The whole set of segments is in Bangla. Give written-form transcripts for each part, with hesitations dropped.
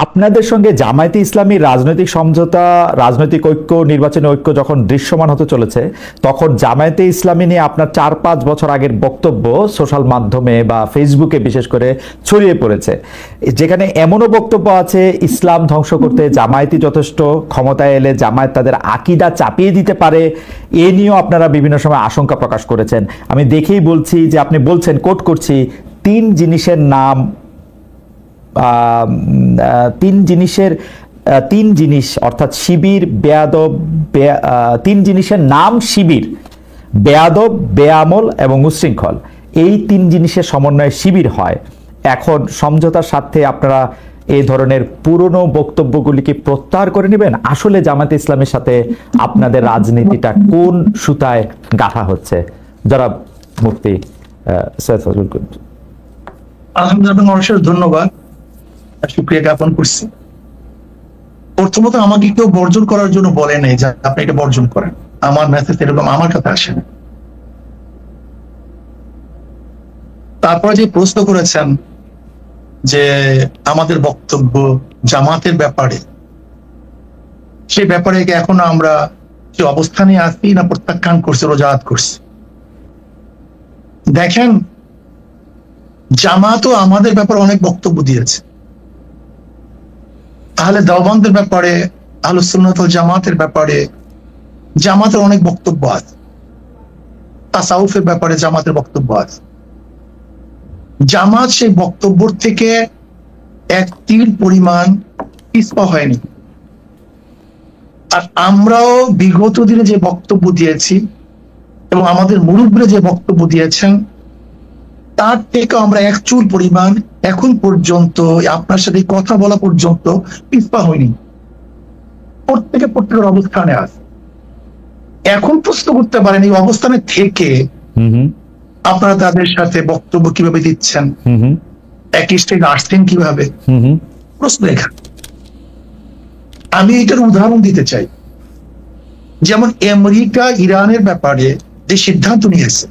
আপনাদের সঙ্গে জামায়াতে ইসলামী রাজনৈতিক সমঝোতা, রাজনৈতিক ঐক্য, নির্বাচনী ঐক্য যখন দৃশ্যমান হতে চলেছে, তখন জামায়াতে ইসলামী নিয়ে আপনার 4-5 বছর আগের বক্তব্য সোশ্যাল মাধ্যমে বা ফেসবুকে বিশেষ করে ছড়িয়ে পড়েছে, যেখানে এমনও বক্তব্য আছে ইসলাম ধ্বংস করতে জামায়াতই যথেষ্ট, ক্ষমতায় এলে জামায়াত তাদের আকীদা চাপিয়ে দিতে পারে। এ নিয়েও আপনারা বিভিন্ন সময় আশঙ্কা প্রকাশ করেছেন। আমি দেখেই বলছি যে আপনি বলছেন, কোট করছি, তিন জিনিস অর্থাৎ শিবির, বেয়াদব, তিন জিনিসের নাম শিবির, বেয়াদব, বেআমল এবং উচ্ছৃঙ্খল। এই তিন জিনিসের সমন্বয়ে শিবির হয়। এখন সমঝোতার সাথে আপনারা এই ধরনের পুরনো বক্তব্যগুলিকে প্রত্যাহার করে নেবেন? আসলে জামায়াতে ইসলামের সাথে আপনাদের রাজনীতিটা কোন সুতায় গাঁথা হচ্ছে? যারা মুফতি সৈয়দ ফজলুল করিম। আলহামদুলিল্লাহ, ধন্যবাদ, শুকরিয়া জ্ঞাপন করছি। প্রথমত আমাকে কেউ বর্জন করার জন্য বলে নেই যে আপনি এটা বর্জন করেন, আমার মেসেজ এরকম আমার কাছে আসে না। তারপরে যে প্রশ্ন করেছেন যে আমাদের বক্তব্য জামাতের ব্যাপারে, সেই ব্যাপারে এখন আমরা যে অবস্থানে আছি না প্রত্যাখ্যান করছি, রোজাত করছি। দেখেন, জামাতও আমাদের ব্যাপারে অনেক বক্তব্য দিয়েছে, আহলে দেওবন্দের ব্যাপারে, আহলুস সুন্নাত ওয়াল জামাতের ব্যাপারে জামাতের অনেক বক্তব্য আছে, তাসাউফের ব্যাপারে জামাতের বক্তব্য আছে। জামাত সেই বক্তব্য থেকে এক তিল পরিমাণ পিছপা হয়নি। আর আমরাও বিগত দিনে যে বক্তব্য দিয়েছি এবং আমাদের মুরব্বীরা যে বক্তব্য দিয়েছেন, তার থেকে আমরা এক চুল পরিমাণ এখন পর্যন্ত আপনার সাথে কথা বলা পর্যন্ত পিছপা হয়নি। প্রত্যেকের অবস্থানে আছে। এখন প্রশ্ন করতে পারেন এই অবস্থানে থেকে আপনারা তাদের সাথে বক্তব্য কিভাবে দিচ্ছেন, একই স্টেজে আসছেন কিভাবে, প্রশ্ন এখানে। আমি এটার উদাহরণ দিতে চাই। যেমন আমেরিকা ইরানের ব্যাপারে যে সিদ্ধান্ত নিয়েছে,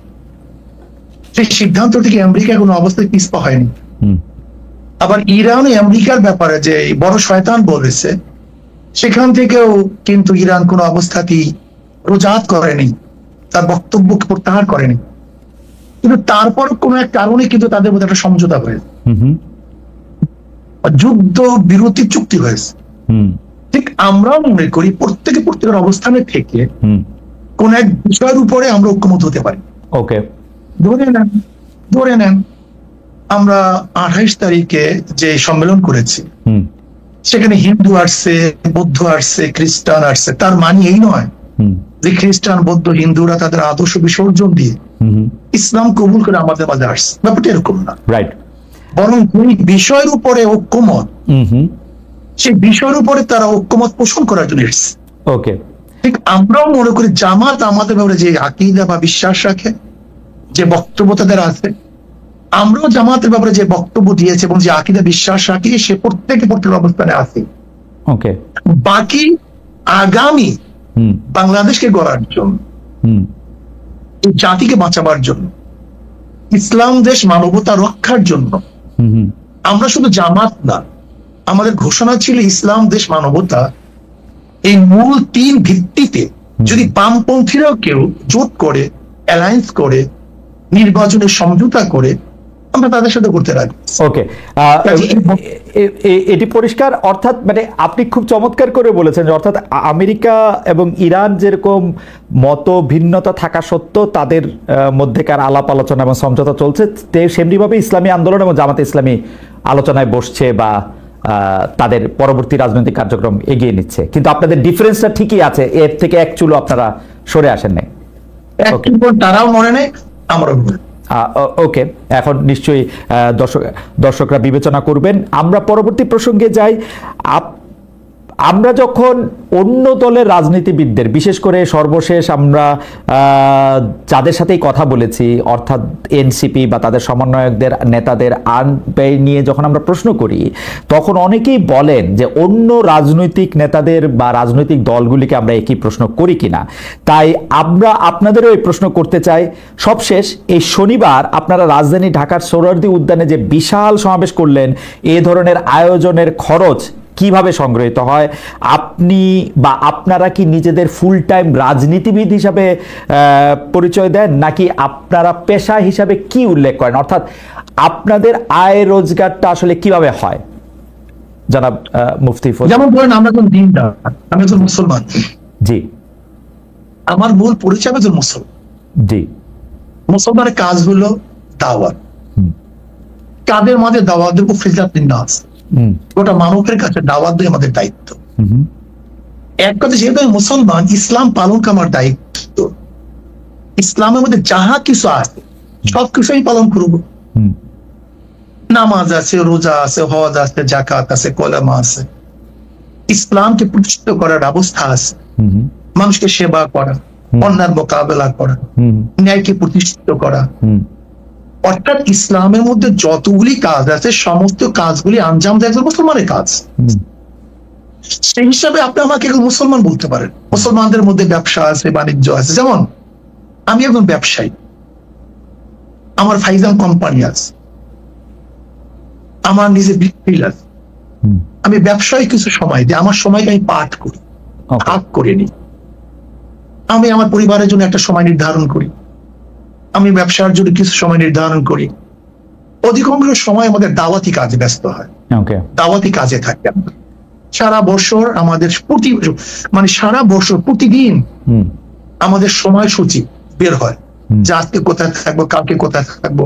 সেই সিদ্ধান্ত থেকে আমেরিকা কোনো অবস্থায় পিছপা হয়নি। আবার ইরান আমেরিকার ব্যাপারে যে বড় শয়তান বলেছে, সেখান থেকেও কিন্তু ইরান কোনো অবস্থাতেই রোজাত করেনি, তার বক্তব্য প্রত্যাহার করেনি। কিন্তু তারপর কোন এক কারণে কিন্তু তাদের মধ্যে একটা সমঝোতা হয়েছে, যুদ্ধ বিরতি চুক্তি হয়েছে। ঠিক আমরাও মনে করি প্রত্যেকের অবস্থানে থেকে কোন এক বিষয়ের উপরে আমরা ঐক্যমত হতে পারি। ওকে, ধরে নেন আমরা 28 তারিখে যে সম্মেলন করেছি, সেখানে হিন্দু আসছে, বৌদ্ধ আসছে, খ্রিস্টান আসছে। তার মানে এই নয় যে খ্রিস্টান, বৌদ্ধ, হিন্দুরা তাদের আদর্শ বিসর্জন দিয়ে ইসলাম কবুল করে আমাদের মাঝে আসছে, ব্যাপারটা এরকম না। রাইট। বরং কোন বিষয়ের উপরে ঐক্যমত, সেই বিষয়ের উপরে তারা ঐক্যমত পোষণ করার জন্য এসেছে। ওকে, ঠিক আমরাও মনে করি জামাত আমাদের ব্যাপারে যে আকীদা বা বিশ্বাস রাখে, যে বক্তব্য তাদের আছে, আমরাও জামাতের ব্যাপারে যে বক্তব্য দিয়েছে এবং যে আকীদা বিশ্বাস রাখি, সে প্রত্যেকের অবস্থানে আছে। ওকে, বাকি আগামী বাংলাদেশকে গড়ার জন্য, এই জাতিকে বাঁচাবার জন্য, ইসলাম দেশ মানবতা রক্ষার জন্য আমরা শুধু জামাত না, আমাদের ঘোষণা ছিল ইসলাম দেশ মানবতা। এই মূল 3 ভিত্তিতে যদি বামপন্থীরাও কেউ জোট করে, অ্যালায়েন্স করে, নির্বাচনের সমঝোতা করে, আমরা তাদের সাথে করতে রাজি। ওকে, এটি পরিষ্কার। অর্থাৎ মানে আপনি খুব চমৎকার করে বলেছেন যে অর্থাৎ আমেরিকা এবং ইরান যেরকম মত ভিন্নতা থাকা সত্ত্বেও তাদের মধ্যেকার আলাপ আলোচনা এবং সমঝোতা চলছে, সেমনিভাবে ইসলামী আন্দোলন এবং জামাতে ইসলামী আলোচনায় বসছে বা তাদের পরবর্তী রাজনৈতিক কার্যক্রম এগিয়ে নিচ্ছে। কিন্তু আপনাদের ডিফারেন্সটা ঠিকই আছে, এর থেকে এক চুলো আপনারা সরে আসেন নাই। তারাও মনে নেই, আমরাও মনে। ওকে, এখন নিশ্চয়ই দর্শকরা বিবেচনা করবেন। আমরা পরবর্তী প্রসঙ্গে যাই। আমরা যখন অন্য দলের রাজনীতিবিদদের, বিশেষ করে সর্বশেষ আমরা যাদের সাথেই কথা বলেছি, অর্থাৎ এনসিপি বা তাদের সমন্বয়কদের নেতাদের আইন ব্যয় নিয়ে যখন আমরা প্রশ্ন করি, তখন অনেকেই বলেন যে অন্য রাজনৈতিক নেতাদের বা রাজনৈতিক দলগুলিকে আমরা একই প্রশ্ন করি কিনা। তাই আমরা আপনাদেরও এই প্রশ্ন করতে চাই। সবশেষ এই শনিবার আপনারা রাজধানী ঢাকার সোহরাওয়ার্দী উদ্যানে যে বিশাল সমাবেশ করলেন, এ ধরনের আয়োজনের খরচ কিভাবে সংগৃহীত হয়? আপনি বা আপনারা কি নিজেদের ফুল টাইম রাজনীতিবিদ হিসাবে পরিচয় দেন, নাকি আপনারা পেশা হিসাবে কি উল্লেখ করেন? অর্থাৎ আপনাদের আয় রোজগারটা আসলে কিভাবে হয়, জনাব মুফতি ফজল? যেমন ধরেন আমরা একজন দিনদার, আমি একজন মুসলমান। জি। আমার মূল পরিচয় একজন মুসলমান। জি। মুসলমানের কাজ হলো দাওয়াত। কাদের মাঝে দাওয়াত দেবো? ফিজাতিন নাস, গোটা মানবের কাছে দাওয়াত দিয়ে আমাদের দায়িত্ব। এক কথা, যেহেতু আমি মুসলমান, ইসলাম পালন করা আমার দায়িত্ব। ইসলামের মধ্যে যাহা কিছু আছে সবকিছু আমি পালন করবো। নামাজ আছে, রোজা আছে, হজ আছে, জাকাত আছে, কলেমা আছে, ইসলামকে প্রতিষ্ঠিত করার ব্যবস্থা আছে, মানুষকে সেবা করা, অন্যায়ের মোকাবেলা করা, ন্যায়কে প্রতিষ্ঠিত করা। অর্থাৎ ইসলামের মধ্যে যতগুলি কাজ আছে সমস্ত কাজগুলি আঞ্জাম দেয় একজন মুসলমানের কাজ। সেই হিসাবে আপনি আমাকে একজন মুসলমান বলতে পারেন। মুসলমানদের মধ্যে ব্যবসা আছে, বাণিজ্য আছে। যেমন আমি একজন ব্যবসায়ী, আমার ফাইজান কোম্পানি আছে, আমার নিজে বিক্রি আছে। আমি ব্যবসায় কিছু সময় দিই, আমার সময়কে আমি পাঠ করি, ভাগ করে নিই। আমি আমার পরিবারের জন্য একটা সময় নির্ধারণ করি, আমি ব্যবসার জন্য কিছু সময় নির্ধারণ করি। অধিকাংশ সময় আমাদের দাওয়াতি কাজে ব্যস্ত হয়, দাওয়াতি কাজে থাকে। সারা বছর আমাদের সারা বছর প্রতিদিন আমাদের সময়সূচি বের হয় যে আজকে কোথায় থাকবো, কালকে কোথায় থাকবো,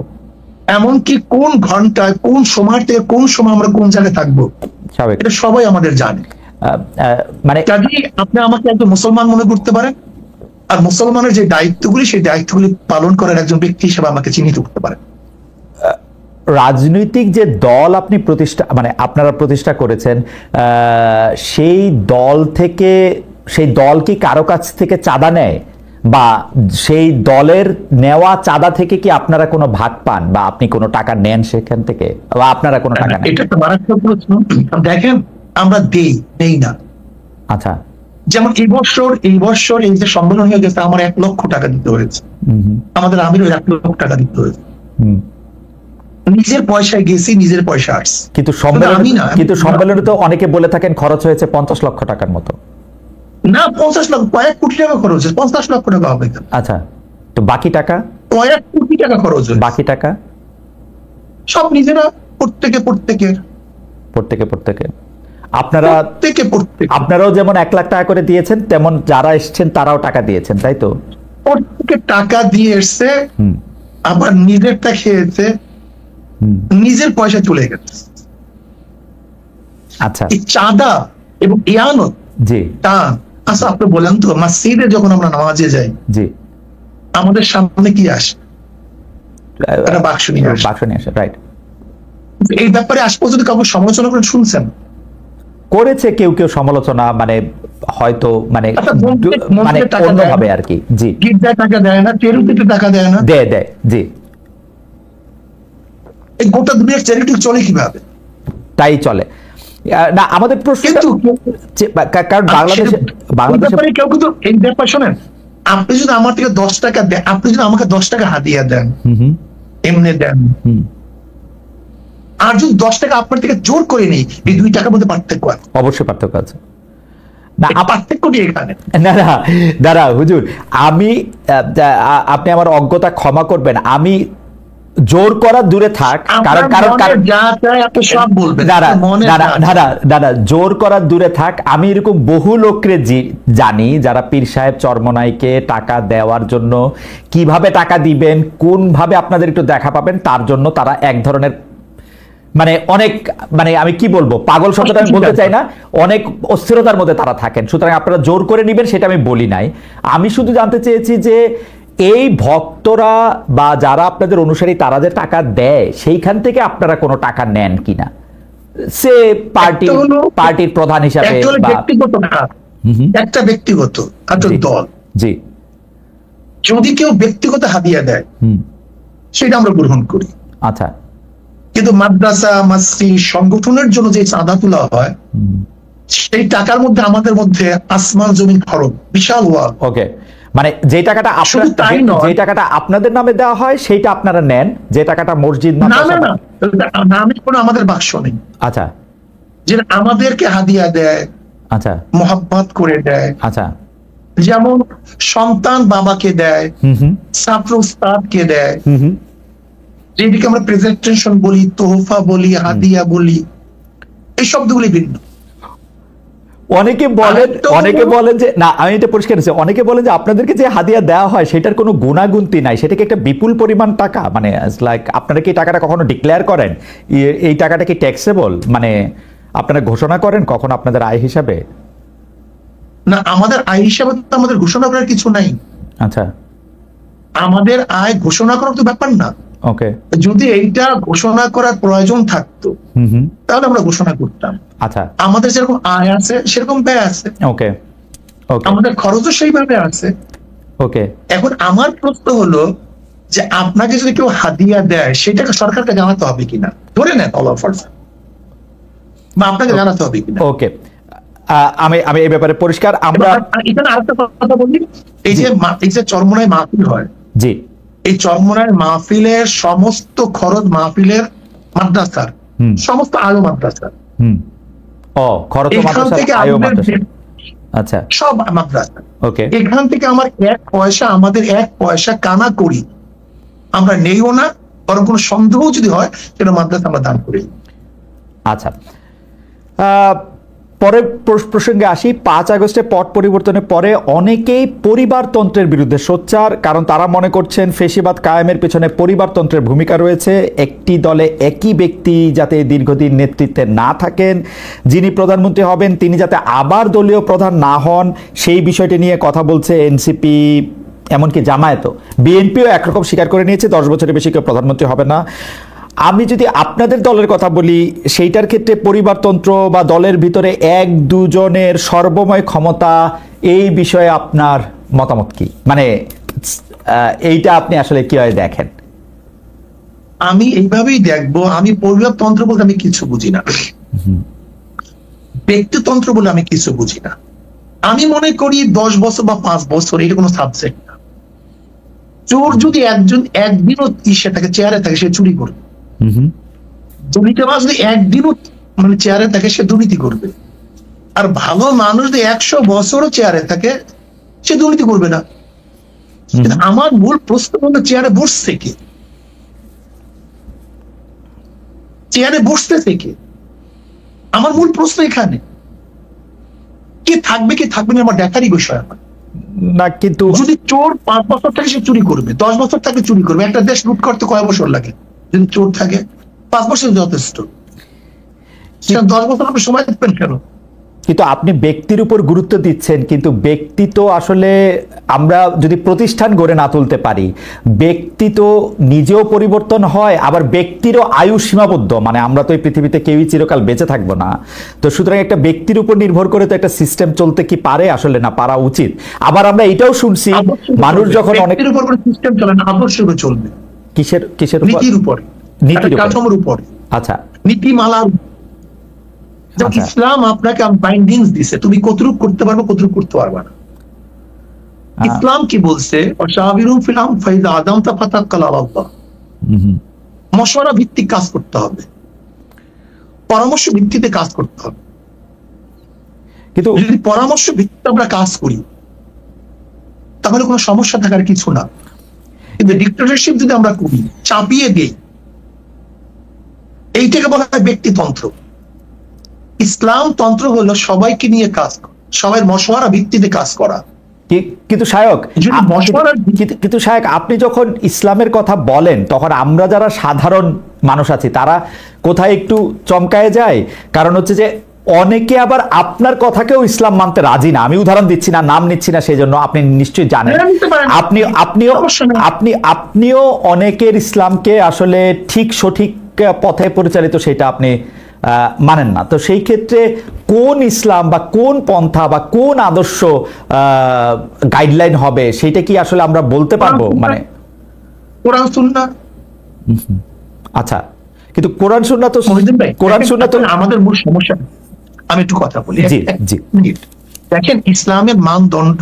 এমনকি কোন ঘন্টায় কোন সময় থেকে কোন সময় আমরা কোন জায়গায় থাকবো, এটা সবাই আমাদের জানে। মানে আপনি আমাকে একজন মুসলমান মনে করতে পারেন, আর মুসলমানের যে দায়িত্বগুলি সেই দায়িত্বগুলি পালন করার একজন ব্যক্তি হিসেবে আমাকে চিহ্নিত করতে পারেন। রাজনৈতিক যে দল আপনি আপনারা প্রতিষ্ঠা করেছেন, সেই দল থেকে, সেই দল কি কারো কাছ থেকে চাঁদা নেয়, বা সেই দলের নেওয়া চাঁদা থেকে কি আপনারা কোনো ভাগ পান, বা আপনি কোনো টাকা নেন সেখান থেকে, বা আপনারা কোনো টাকা নেন? এটা তো মারাত্মক প্রশ্ন। দেখেন, আমরা নেই না। আচ্ছা। যেমন এই বছর এই যে সম্মেলন হয়ে গেছে, আমার 1 লক্ষ টাকা দিতে হয়েছে, আমাদের আমিরও 1 লক্ষ টাকা দিতে হয়েছে। নিজের পয়সায় গেছি, নিজের পয়সা আসছে। কিন্তু সম্মেলনে তো অনেকে বলে থাকেন খরচ হয়েছে 50 লক্ষ টাকার মতো। না, 50 লক্ষ, কয়েক কোটি টাকা খরচ হয়েছে। 50 লক্ষ টাকা হবে। আচ্ছা, তো বাকি টাকা? কয়েক কোটি টাকা খরচ হয়েছে। বাকি টাকা সব নিজেরা, প্রত্যেকে। আপনারাও যেমন 1 লাখ টাকা করে দিয়েছেন, তেমন যারা এসছেন তারাও টাকা দিয়েছেন, তাই তো? প্রত্যেকে টাকা দিয়ে এসছে, আবার নিজেরটা খেয়েছে, নিজের পয়সা চলে গেছে। আচ্ছা, এই চাঁদা এবং ইয়ানত, জি, আচ্ছা আপনি বলেন তো, মসজিদে যখন আমরা নামাজে যাই, জি, আমাদের সামনে কি আসে? একটা বাক্স নিয়ে আসে, রাইট? এই ব্যাপারে আজ পর্যন্ত কাউকে সমালোচনা করে শুনছেন? করেছে কেউ সমালোচনা, হয়তো অন্যভাবে আর কি। জি, গির্জায় টাকা দেয় না, চ্যারিটিতে টাকা দেয় না, দেয়। জি, এই গোটা দুনিয়ার চ্যারিটি চলে কিভাবে? তাই চলে না। আমাদের প্রশ্ন, কারণ বাংলাদেশে কেউ কিন্তু এই ব্যাপার শোনেন, আপনি যদি আমার থেকে 10 টাকা দেন, আপনি যদি আমাকে 10 টাকা হাতিয়ে দেন, এমনি দেন, আর যদি 10 টাকা আপনার থেকে জোর করে নেই, এই 2 টাকার মধ্যে পার্থক্য আছে। অবশ্যই পার্থক্য আছে। না, পার্থক্য কি এখানে? দাঁড়া হুজুর, আপনি আমার অজ্ঞতা ক্ষমা করবেন। আমি জোর করা দূরে থাক, দাদা জোর করা দূরে থাক, আমি এরকম বহু লোককে জানি যারা পীর সাহেব চরমনাইকে টাকা দেওয়ার জন্য কিভাবে টাকা দিবেন, কোন ভাবে আপনাদের একটু দেখা পাবেন, তার জন্য তারা এক ধরনের অনেক আমি কি বলবো, পাগল শব্দটা আমি বলতে চাই না, অনেক অস্থিরতার মধ্যে তারা থাকেন। সুতরাং আপনারা জোর করে নিবেন সেটা আমি বলি নাই। আমি শুধু জানতে চেয়েছি যে এই ভক্তরা বা যারা আপনাদের অনুসারী তারা যে টাকা দেয়, সেইখান থেকে আপনারা কোনো টাকা নেন কিনা, সে পার্টির প্রধান হিসাবে ব্যক্তিগত কাজ, একটা ব্যক্তিগত একটা দল, জি, যদি কেউ ব্যক্তিগত হাদিয়া দেয় সেটা আমরা গ্রহণ করি। আচ্ছা, কিন্তু মাদ্রাসা মসজিদ সংগঠনের জন্য যে চাঁদা তোলা হয় সেই টাকার মধ্যে আমাদের মধ্যে আসমান জমিন ফরক, বিশাল ওয়াল। ওকে, মানে যে টাকাটা আপনাদের নামে দেওয়া হয় সেইটা আপনারা নেন, যে টাকাটা মসজিদ নামে কোনো আমাদের বাক্স নেই। আচ্ছা, যে আমাদেরকে হাদিয়া দেয়, আচ্ছা, মোহাব্বত করে দেয়, আচ্ছা, যেমন সন্তান বাবাকে দেয়, ছাত্র উস্তাদকে দেয়, যেদিকে আমরা প্রেজেন্টেশন বলি, তোহফা বলি, হাদিয়া বলি, এই শব্দগুলি ভিন্ন। অনেকে বলেন যে না, আমি এটা পরিষ্কার করেছি, অনেকে বলেন যে আপনাদেরকে যে হাদিয়া দেওয়া হয় সেটার কোনো গুণাগুন্তি নাই, সেটাকে একটা বিপুল পরিমাণ টাকা, মানে লাইক আপনারা কি টাকাটা কখনো ডিক্লেয়ার করেন? এই টাকাটা কি ট্যাক্সেবল, মানে আপনারা ঘোষণা করেন কখন আপনাদের আয় হিসাবে? না, আমাদের আয় হিসাবে তো আমাদের ঘোষণা করার কিছু নাই। আচ্ছা, আমাদের আয় ঘোষণা করার তো ব্যাপার না। ওকে, যদি এইটা ঘোষণা করার প্রয়োজন থাকতো তাহলে আমরা ঘোষণা করতাম। আচ্ছা, আমাদের যেরকম আয় আছে সেরকম ব্যয় আছে। ওকে, আমাদের খরচও সেইভাবে আছে। ওকে, এখন আমার প্রশ্ন হলো যে আপনাকে যদি কেউ হাদিয়া দেয় সেটাকে সরকারকে জানাতে হবে কিনা, ধরে নেন অল অফার্স, বা আপনাকে জানাতে হবে কিনা? ওকে, আমি এই ব্যাপারে পরিষ্কার। আমরা এখানে আরেকটা কথা বলি, এই যে চরমোনাই মাহফিল হয়, জি, এই চরমোনাই মাহফিলের সমস্ত খরচ মাহফিলের মাদ্রাসার, সমস্ত আয় মাদ্রাসার, আচ্ছা, সব মাদ্রাসা। ওকে, এখান থেকে আমার আমাদের এক পয়সা কানা করি আমরা নেইও না, বরং কোনো সন্দেহ যদি হয় সেটা মাদ্রাসা আমরা দান করি। আচ্ছা, পরের প্রসঙ্গে আসি। 5 আগস্টে পট পরিবর্তনের পরে অনেকেই পরিবারতন্ত্রের বিরুদ্ধে সোচ্চার, কারণ তারা মনে করছেন ফেসিবাদ কায়েমের পেছনে পরিবারতন্ত্রের ভূমিকা রয়েছে। একটি দলে একই ব্যক্তি যাতে দীর্ঘদিন নেতৃত্বে না থাকেন, যিনি প্রধানমন্ত্রী হবেন তিনি যাতে আবার দলীয় প্রধান না হন, সেই বিষয়টি নিয়ে কথা বলছে এনসিপি, এমনকি জামায়াতও। বিএনপিও একরকম স্বীকার করে নিয়েছে 10 বছরের বেশি কেউ প্রধানমন্ত্রী হবে না। আমি যদি আপনাদের দলের কথা বলি, সেইটার ক্ষেত্রে পরিবারতন্ত্র বা দলের ভিতরে 1-2 জনের সর্বময় ক্ষমতা, এই বিষয়ে আপনার মতামত কি? মানে এইটা আপনি আসলে কিভাবে দেখেন? আমি এইভাবেই দেখবো, আমি পরিবারতন্ত্র বলতে আমি কিছু বুঝি না, ব্যক্তিতন্ত্র বলে আমি কিছু বুঝি না। আমি মনে করি 10 বছর বা 5 বছর এটা কোনো সাবজেক্ট না। চোর যদি একদিনও থাকে চেয়ারে থাকে, সে চুরি করবে। দুর্নীতিবাজ যদি একদিনও মানে চেয়ারে থাকে, সে দুর্নীতি করবে। আর ভালো মানুষ যদি 100 বছরও চেয়ারে থাকে, সে দুর্নীতি করবে না। আমার মূল প্রশ্ন হলো চেয়ারে বসছে কে? চেয়ারে বসতেছে কে? আমার মূল প্রশ্ন এখানে। কে থাকবে কি থাকবে না আমার দেখারই বিষয় আমার না। কিন্তু যদি চোর 5 বছর থাকে সে চুরি করবে, 10 বছর থাকে চুরি করবে। একটা দেশ লুট করতে কয় বছর লাগে? যদি চোর থাকে 5 বছর যথেষ্ট, 10 বছর আপনি সময় দেবেন কেন? কিন্তু আপনি ব্যক্তির উপর গুরুত্ব দিচ্ছেন, কিন্তু ব্যক্তি তো আসলে আমরা যদি প্রতিষ্ঠান গড়ে না তুলতে পারি, ব্যক্তি তো নিজেও পরিবর্তন হয়, আবার ব্যক্তিরও আয়ু সীমাবদ্ধ, মানে আমরা তো এই পৃথিবীতে কেউই চিরকাল বেঁচে থাকবো না। তো সুতরাং একটা ব্যক্তির উপর নির্ভর করে তো একটা সিস্টেম চলতে কি পারে? আসলে না, পারা উচিত। আবার আমরা এটাও শুনছি মানুষ যখন অনেক সিস্টেম চলে না, আদর্শভাবে চলবে। কিসের উপর? নীতির উপর, নীতির কাঠামোর উপর। আচ্ছা, নীতিমালার। ইসলাম আপনাকে বাইন্ডিংস দিছে, তুমি কতটুক করতে পারবে কতটুক করতে পারবে না। ইসলাম কি বলছে? মশওয়ারা ভিত্তিক কাজ করতে হবে, পরামর্শ ভিত্তিতে কাজ করতে হবে। কিন্তু যদি পরামর্শ ভিত্তিতে আমরা কাজ করি তাহলে কোনো সমস্যা থাকার কিছু না। কিন্তু ডিক্টেটরশিপ যদি আমরা করি, চাপিয়ে দিই, এইটাকে বলা হয় ব্যক্তিতন্ত্র। ইসলাম তন্ত্র হলো সবাইকে নিয়ে কাজ করা, সবাই মশওয়ারা ভিত্তিতে কাজ করা। কিন্তু শায়ক আপনি যখন ইসলামের কথা বলেন, তখন আমরা যারা সাধারণ মানুষ আছি তারা কোথায় একটু চমকায় যায়। কারণ হচ্ছে যে অনেকে আবার আপনার কথাকেও ইসলাম মানতে রাজি না। আমি উদাহরণ দিচ্ছি না, নাম নিচ্ছি না, সেই জন্য আপনি নিশ্চয়ই জানেন। আপনিও অনেকের ইসলামকে আসলে ঠিক সঠিক পথে পরিচালিত সেটা আপনি মানেন না। তো সেই ক্ষেত্রে কোন ইসলাম বা কোন পন্থা বা কোন আদর্শ গাইডলাইন হবে সেটা কি আসলে আমরা বলতে পারবো? মানে কোরআন সুন্নাহ। আচ্ছা, কিন্তু কোরআন সুন্নাহ তো আমাদের মূল সমস্যা। আমি একটু কথা বলি, জি জি। দেখেন ইসলামের মানদণ্ড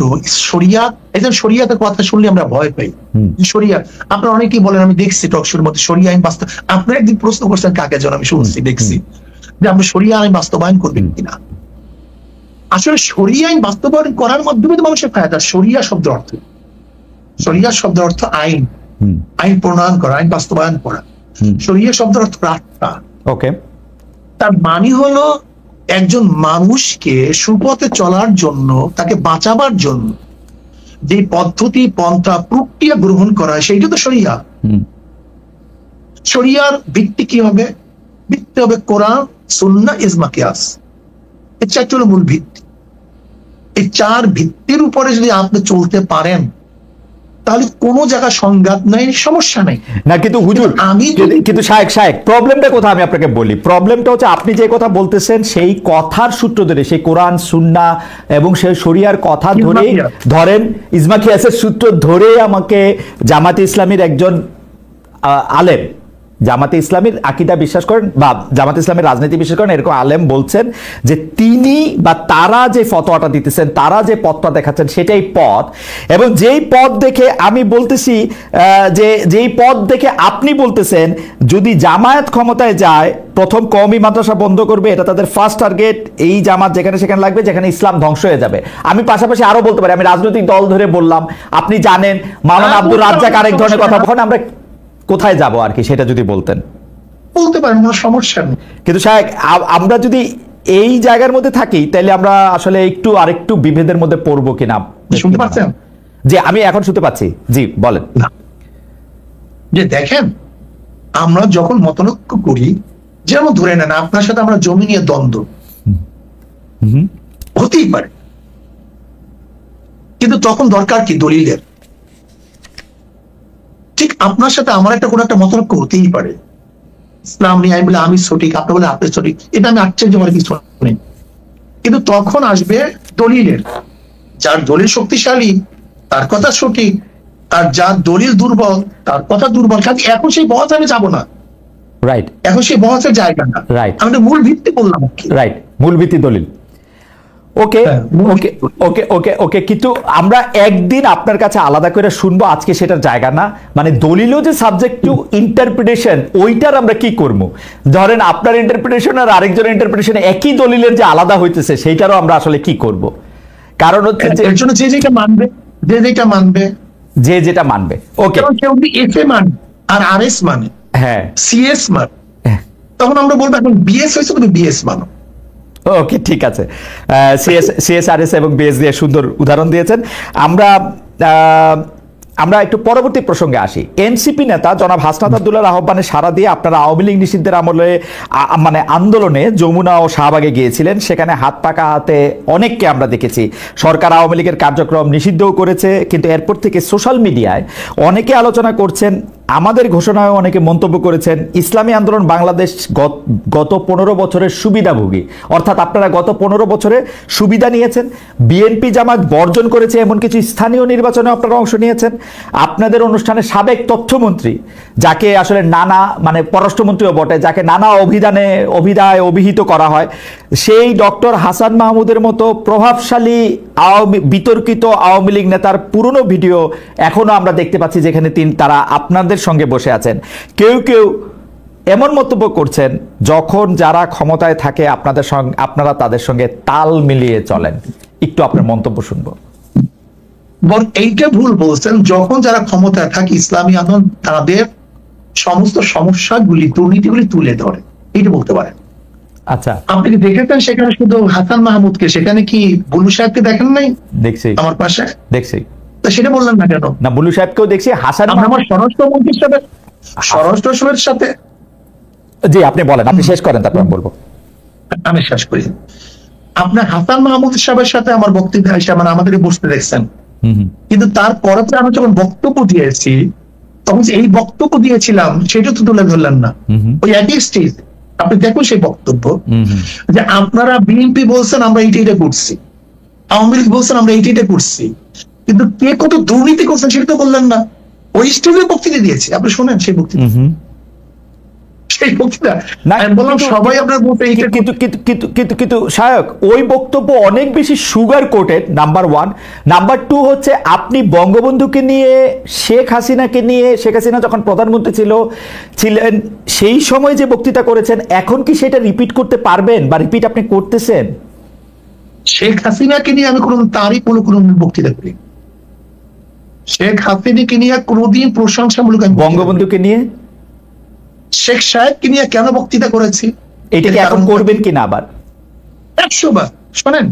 শরিয়া, একজন শরিয়াতের কথা শুনলে আমরা ভয় পাই। শরিয়া আপনারা অনেকেই বলেন, আমি দেখছি টকশোর মধ্যে শরিয়া আইন বাস্তব, আপনারা একদিন প্রশ্ন করছেন কাকে যেন, আমি শুনছি দেখছি যে আমরা শরিয়া আইন বাস্তবায়ন করবেন কিনা। আসলে শরিয়া আইন বাস্তবায়ন করার মাধ্যমে তো মানুষের ফায়দা। শরিয়া শব্দের অর্থ, শরিয়া শব্দের অর্থ আইন, আইন প্রণয়ন করা, আইন বাস্তবায়ন করা। শরিয়া শব্দের অর্থ রাস্তা। ওকে, তার মানে হলো একজন মানুষকে সুপথে চলার জন্য, তাকে বাঁচাবার জন্য যে পদ্ধতি, পন্থা, প্রক্রিয়া গ্রহণ করা হয় সেইটা তো শরিয়া। শরিয়ার ভিত্তি কি হবে? ভিত্তি হবে কোরআন, সুন্নাহ, ইজমা, কিয়াস। এই চারটি হলো মূল ভিত্তি। এই চার ভিত্তির উপরে যদি আপনি চলতে পারেন তাহলে কোনো জায়গায় সংঘাত নাই, সমস্যা নাই। না কিন্তু হুজুর, কিন্তু শায়েখ প্রবলেমটা কোথায় আমি আপনাকে বলি। প্রবলেমটা হচ্ছে আপনি যে কথা বলতেছেন সেই কথার সূত্র ধরে, সেই কোরআন সুন্নাহ এবং সেই শরিয়ার কথা ধরে, ধরেন ইজমা কিয়াসের সূত্র ধরে আমাকে জামাতে ইসলামীর একজন আলেম, জামাতে ইসলামীর আকীদা বিশ্বাস করেন বা জামাতে ইসলামের রাজনীতি বিশ্বাস করেন এরকম আলেম বলছেন যে তিনি বা তারা যে ফতোয়াটা দিতেছেন, তারা যে পথটা দেখাচ্ছেন সেটাই পথ। এবং যেই পথ দেখে আমি বলতেছি যে যেই পথ দেখে আপনি বলতেছেন যদি জামায়াত ক্ষমতায় যায় প্রথম কওমি মাদ্রাসা বন্ধ করবে, এটা তাদের ফার্স্ট টার্গেট। এই জামাত যেখানে সেখানে লাগবে, যেখানে ইসলাম ধ্বংস হয়ে যাবে। আমি পাশাপাশি আরো বলতে পারি, আমি রাজনৈতিক দল ধরে বললাম, আপনি জানেন মাওলানা আব্দুর রাজ্জাক আরেক ধরনের কথা বলেন। আমরা কোথায় যাব আর কি সেটা যদি বলতেন। বলতে পারেন, কোনো সমস্যা নেই। কিন্তু শায়েখ আমরা যদি এই জায়গার মধ্যে থাকি তাহলে আমরা আসলে একটু আরেকটু বিভেদের মধ্যে পড়বো কিনা। শুনতে পাচ্ছেন? জি, আমি এখন শুনতে পাচ্ছি। জি বলেন। যে দেখেন, আমরা যখন মতনৈক্য করি, যেমন ধরে নেন আপনার সাথে আমরা জমি নিয়ে দ্বন্দ্ব হতেই পারে, কিন্তু তখন দরকার কি দলিলের। ঠিক আপনার সাথে আমার কোনো একটা মতনৈক্য হতেই পারে, ইসলাম নিয়ে। আমি বলে আমি সঠিক, আপনি বলে আপনি সঠিক, এটা আমি আশ্চর্য মনে কিছু নেই। কিন্তু তখন আসবে দলিলের। যার দলিল শক্তিশালী তার কথা সঠিক, আর যার দলিল দুর্বল তার কথা দুর্বল। কাজে এখন সেই বহস আমি যাবো না। রাইট, এখন সেই বহসের জায়গা না। রাইট, আমি মূল ভিত্তি বললাম। রাইট, মূল ভিত্তি দলিল। ওকে ওকে ওকে ওকে ওকে কিন্তু আমরা একদিন আপনার কাছে আলাদা করে শুনবো, আজকে সেটার জায়গা না। মানে দলিলও যে সাবজেক্ট টু ইন্টারপ্রিটেশন, ওইটার আমরা কি করব? ধরেন আপনার ইন্টারপ্রিটেশন আর আরেকজনের ইন্টারপ্রিটেশন একই দলিলের যে আলাদা হইতেছে সেইটারও আমরা আসলে কি করব? কারণ হচ্ছে যে এর জন্য যে যেটা মানবে, যে যেটা মানবে, যে যেটা মানবে। ওকে, কেউ যদি এফএ মানে আর আরএস মানে, হ্যাঁ সিএস মানে, তখন আমরা বলবো এখন বিএস হয়েছে তুমি বিএস মানো। ওকে, ঠিক আছে। সিএসআরএস এবং বিএস দিয়ে সুন্দর উদাহরণ দিয়েছেন। আমরা একটু পরবর্তী প্রসঙ্গে আসি। এনসিপি নেতা জনাব হাসনাত আব্দুল্লাহর আহ্বানে সাড়া দিয়ে আপনারা আওয়ামী লীগ নিষিদ্ধের আমলে মানে আন্দোলনে যমুনা ও শাহবাগে গিয়েছিলেন। সেখানে হাত পাকা হাতে অনেককে আমরা দেখেছি। সরকার আওয়ামী লীগের কার্যক্রম নিষিদ্ধও করেছে, কিন্তু এরপর থেকে সোশ্যাল মিডিয়ায় অনেকে আলোচনা করছেন, আমাদের ঘোষণায় অনেকে মন্তব্য করেছেন ইসলামী আন্দোলন বাংলাদেশ গত 15 বছরের সুবিধাভোগী, অর্থাৎ আপনারা গত 15 বছরে সুবিধা নিয়েছেন। বিএনপি জামাত বর্জন করেছে এমন কিছু স্থানীয় নির্বাচনে আপনারা অংশ নিয়েছেন। আপনাদের অনুষ্ঠানে সাবেক তথ্যমন্ত্রী, যাকে আসলে নানা মানে পররাষ্ট্রমন্ত্রীও বটে, যাকে নানা অভিধায় অভিহিত করা হয়, সেই ডক্টর হাসান মাহমুদের মতো প্রভাবশালী বিতর্কিত আওয়ামী লীগ নেতার পুরনো ভিডিও এখনো আমরা দেখতে পাচ্ছি, যেখানে তারা আপনাদের সঙ্গে বসে আছেন। কেউ কেউ এমন মন্তব্য করছেন যখন যারা ক্ষমতায় থাকে আপনারা তাদের সঙ্গে তাল মিলিয়ে চলেন। একটু আপনার মন্তব্য শুনবো। এইটা ভুল বলছেন। যখন যারা ক্ষমতায় থাকে ইসলামী আন্দোলন তাদের সমস্ত সমস্যাগুলি, দুর্নীতিগুলি তুলে ধরে, এইটা বলতে পারেন। আচ্ছা, আপনি কি দেখেছেন সেখানে শুধু হাসান মাহমুদকে, সেখানে কি বুলু সাহেবকে দেখেন নাই? দেখছি, আমার পাশে দেখছি। সেটা বললেন না কেন? না, বুলু সাহেবকেও দেখছি। হাসান আমার স্বরাষ্ট্রমন্ত্রীর সাথে, স্বরাষ্ট্রের সাথে। জি, আপনি বলেন, আপনি শেষ করেন, তারপর আমি বলবো। আমি শেষ করি। আপনার হাসান মাহমুদ সাহেবের সাথে আমার বক্তব্য হিসাবে মানে আমাদেরকে বসতে দেখছেন, কিন্তু তারপরে আমি যখন বক্তব্য দিয়েছি তখন এই বক্তব্য দিয়েছিলাম সেটা তো তুলে ধরলেন না। ওই একই স্টেজ আপনি দেখুন সেই বক্তব্য যে আপনারা বিএনপি বলছেন আমরা এইটা করছি, আওয়ামী লীগ বলছেন আমরা এইটা করছি, কিন্তু কে কত দুর্নীতি করছেন সেটা তো বললেন না। ওই স্টেজে বক্তৃতা দিয়েছে, আপনি শোনেন সেই বক্তৃতা। সেই বক্তৃতা আমি বললাম সবাই আপনার বলতে এইটা, কিন্তু শায়ক ওই বক্তব্য অনেক বেশি sugar coated, number one. Number two হচ্ছে আপনি বঙ্গবন্ধুকে নিয়ে, শেখ হাসিনাকে নিয়ে, শেখ হাসিনা যখন প্রধানমন্ত্রী ছিলেন সেই সময় যে বক্তৃতা করেছেন, এখন কি সেটা রিপিট করতে পারবেন বা রিপিট আপনি করতেছেন? শেখ হাসিনাকে নিয়ে আমি কোনো তারই কোনো বক্তৃতা করি, শেখ হাসিনাকে নিয়ে কোনোদিন প্রশংসামূলক, বঙ্গবন্ধুকে নিয়ে, শেখ সাহেবকে নিয়ে কেন বক্তৃতা করেছি, এটাকে এখন করবেন কিনা আবার? 100 বার। শোনেন